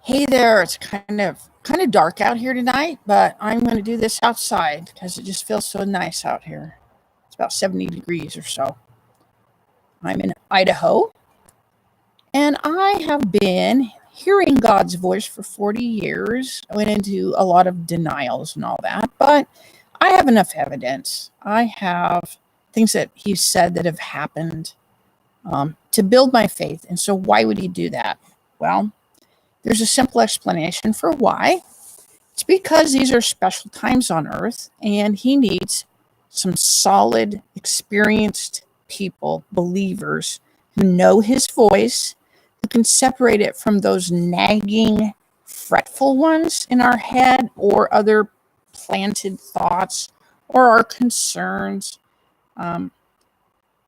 Hey there, it's kind of dark out here tonight, but I'm going to do this outside because it just feels so nice out here. It's about 70 degrees or so. I'm in Idaho, and I have been hearing God's voice for 40 years. I went into a lot of denials and all that, but I have enough evidence. I have things that He said that have happened to build my faith. And so why would He do that? Well, there's a simple explanation for why. It's because these are special times on earth, and He needs some solid, experienced people, believers, who know His voice, who can separate it from those nagging, fretful ones in our head or other planted thoughts or our concerns. Um,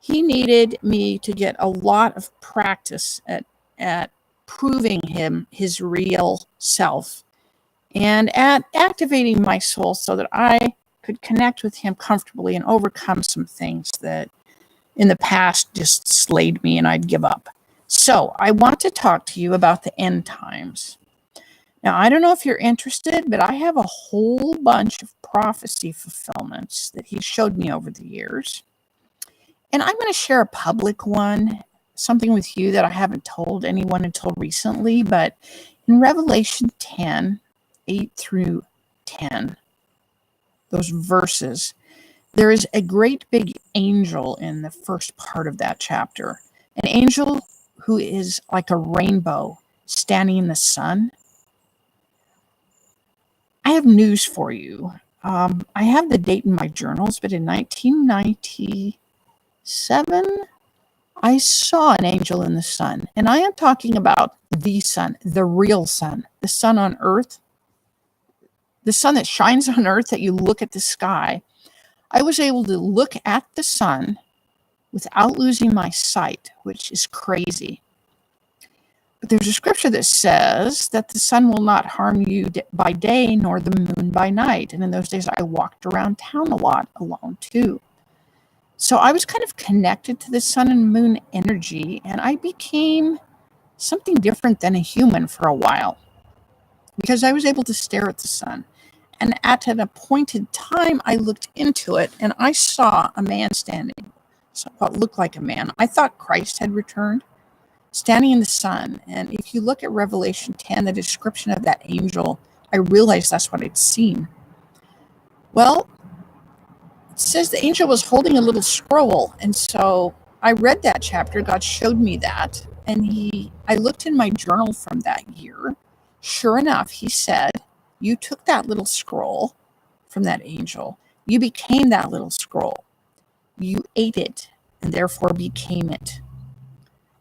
he needed me to get a lot of practice at proving Him His real self and at activating my soul so that I could connect with Him comfortably and overcome some things that in the past just slayed me and I'd give up. So I want to talk to you about the end times. Now, I don't know if you're interested, but I have a whole bunch of prophecy fulfillments that He showed me over the years. And I'm going to share a public one, something with you that I haven't told anyone until recently, but in Revelation 10, 8 through 10, those verses, there is a great big angel in the first part of that chapter, an angel who is like a rainbow standing in the sun. I have news for you. I have the date in my journals, but in 1997, I saw an angel in the sun, and I am talking about the sun, the real sun, the sun on earth, the sun that shines on earth, that you look at the sky. I was able to look at the sun without losing my sight, which is crazy. But there's a scripture that says that the sun will not harm you by day nor the moon by night. And in those days, I walked around town a lot alone too. So I was kind of connected to the sun and moon energy, and I became something different than a human for a while because I was able to stare at the sun. And at an appointed time, I looked into it and I saw a man standing, what looked like a man. I thought Christ had returned, standing in the sun. And if you look at Revelation 10, the description of that angel, I realized that's what I'd seen. Well, it says the angel was holding a little scroll. And so I read that chapter. God showed me that. And I looked in my journal from that year. Sure enough, He said, you took that little scroll from that angel. You became that little scroll. You ate it and therefore became it.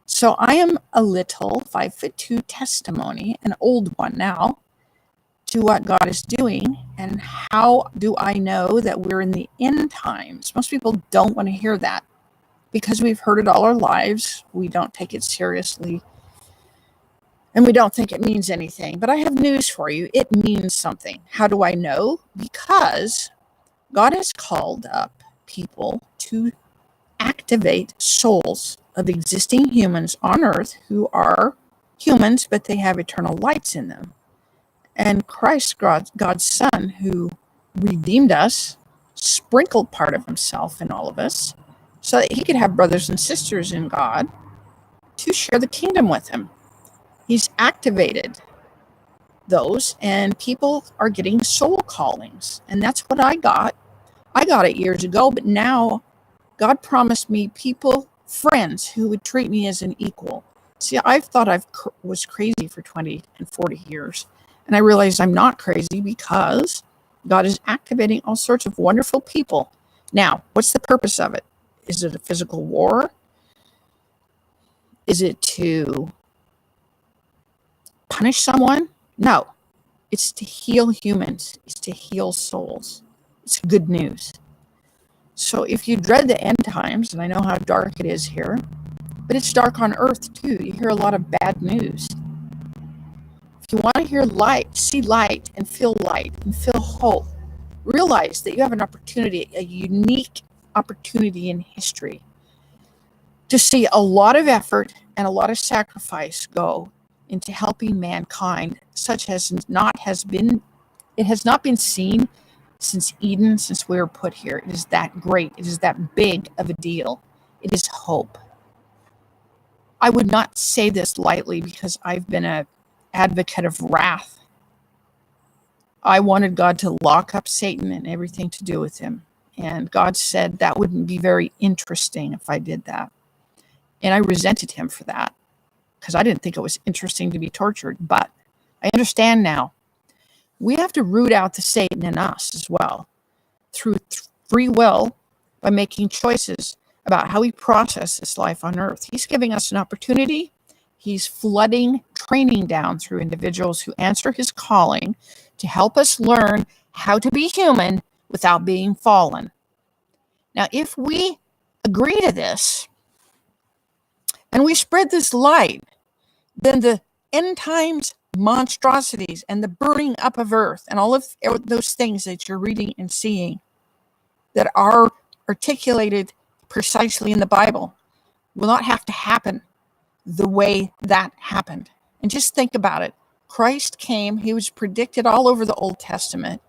So I am a little 5'2" testimony, an old one now, to what God is doing. And how do I know that we're in the end times? Most people don't want to hear that because we've heard it all our lives. We don't take it seriously. And we don't think it means anything. But I have news for you. It means something. How do I know? Because God has called up people to activate souls of existing humans on earth who are humans, but they have eternal lights in them. And Christ, God's Son, who redeemed us, sprinkled part of Himself in all of us so that He could have brothers and sisters in God to share the kingdom with Him. He's activated those, and people are getting soul callings. And that's what I got. I got it years ago, but now God promised me people, friends, who would treat me as an equal. See, I thought I was crazy for 20 and 40 years. And I realized I'm not crazy because God is activating all sorts of wonderful people. Now, what's the purpose of it? Is it a physical war? Is it to punish someone? No. It's to heal humans. It's to heal souls. It's good news. So if you dread the end times, and I know how dark it is here, but it's dark on earth too. You hear a lot of bad news. If you want to hear light, see light and feel hope, realize that you have an opportunity, a unique opportunity in history to see a lot of effort and a lot of sacrifice go into helping mankind, such as it has not been seen since Eden, since we were put here. It is that great. It is that big of a deal. It is hope. I would not say this lightly because I've been an advocate of wrath. I wanted God to lock up Satan and everything to do with him. And God said that wouldn't be very interesting if I did that. And I resented him for that because I didn't think it was interesting to be tortured. But I understand now. We have to root out the Satan in us as well through free will by making choices about how we process this life on earth. He's giving us an opportunity. He's flooding training down through individuals who answer his calling to help us learn how to be human without being fallen. Now, if we agree to this and we spread this light, then the end times monstrosities and the burning up of earth and all of those things that you're reading and seeing that are articulated precisely in the Bible will not have to happen the way that happened. And just think about it. Christ came, he was predicted all over the Old Testament.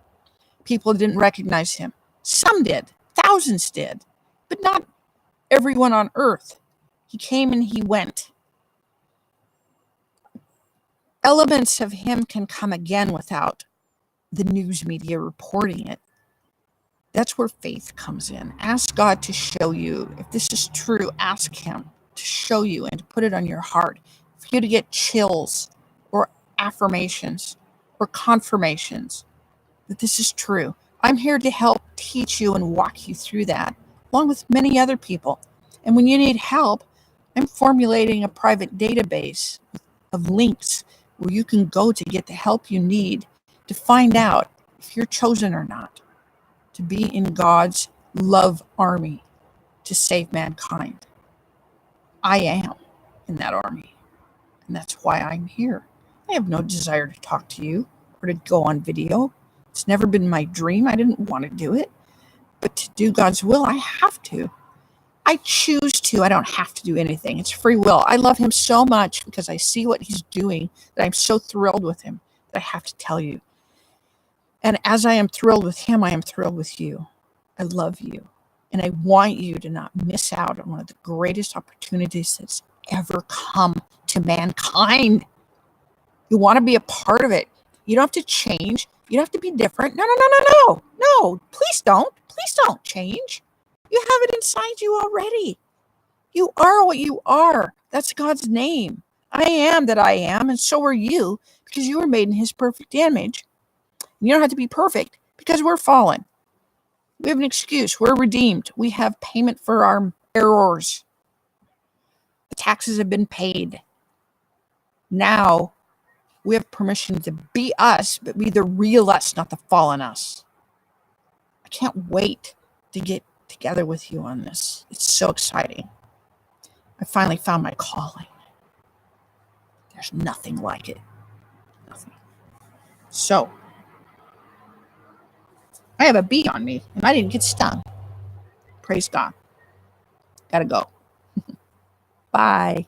People didn't recognize him. Some did, thousands did, but not everyone on earth. He came and he went. Elements of him can come again without the news media reporting it. That's where faith comes in. Ask God to show you. If this is true, ask him to show you and to put it on your heart. For you to get chills or affirmations or confirmations that this is true. I'm here to help teach you and walk you through that, along with many other people. And when you need help, I'm formulating a private database of links where you can go to get the help you need to find out if you're chosen or not to be in God's love army to save mankind. I am in that army, and that's why I'm here. I have no desire to talk to you or to go on video. It's never been my dream. I didn't want to do it, but to do God's will, I have to. I choose to. I don't have to do anything. It's free will. I love him so much because I see what he's doing that I'm so thrilled with him that I have to tell you. And as I am thrilled with him, I am thrilled with you. I love you. And I want you to not miss out on one of the greatest opportunities that's ever come to mankind. You want to be a part of it. You don't have to change. You don't have to be different. No, please don't. Please don't change. You have it inside you already. You are what you are. That's God's name. I am that I am, and so are you, because you were made in his perfect image. You don't have to be perfect because we're fallen. We have an excuse. We're redeemed. We have payment for our errors. The taxes have been paid. Now we have permission to be us, but be the real us, not the fallen us. I can't wait to get together with you on this. It's so exciting. I finally found my calling. There's nothing like it. Nothing. So, I have a bee on me, and I didn't get stung. Praise God. Gotta go. Bye.